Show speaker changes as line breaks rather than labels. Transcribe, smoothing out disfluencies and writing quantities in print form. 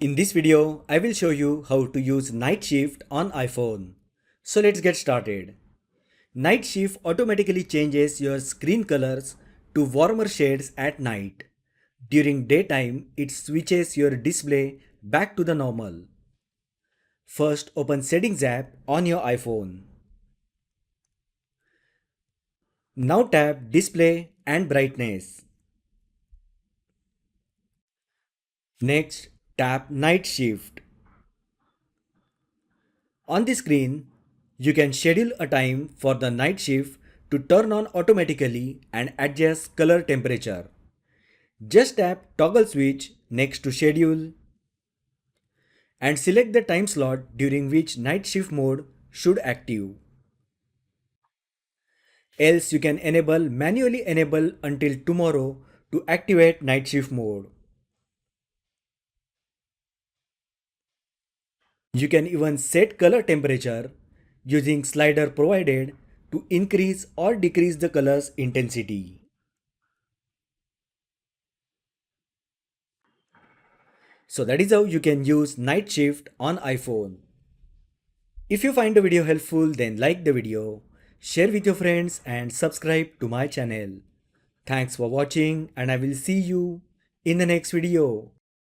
In this video, I will show you how to use night shift on iPhone. So let's get started. Night shift automatically changes your screen colors to warmer shades at night. During daytime, it switches your display back to the normal. First, open Settings app on your iPhone. Now tap Display and Brightness. Next, tap Night Shift. On the screen, you can schedule a time for the night shift to turn on automatically and adjust color temperature. Just tap Toggle switch next to Schedule and select the time slot during which night shift mode should active. Else you can manually enable until tomorrow to activate night shift mode. You can even set color temperature using slider provided to increase or decrease the color's intensity. So that is how you can use night shift on iPhone. If you find the video helpful, then like the video, share with your friends and subscribe to my channel. Thanks for watching and I will see you in the next video.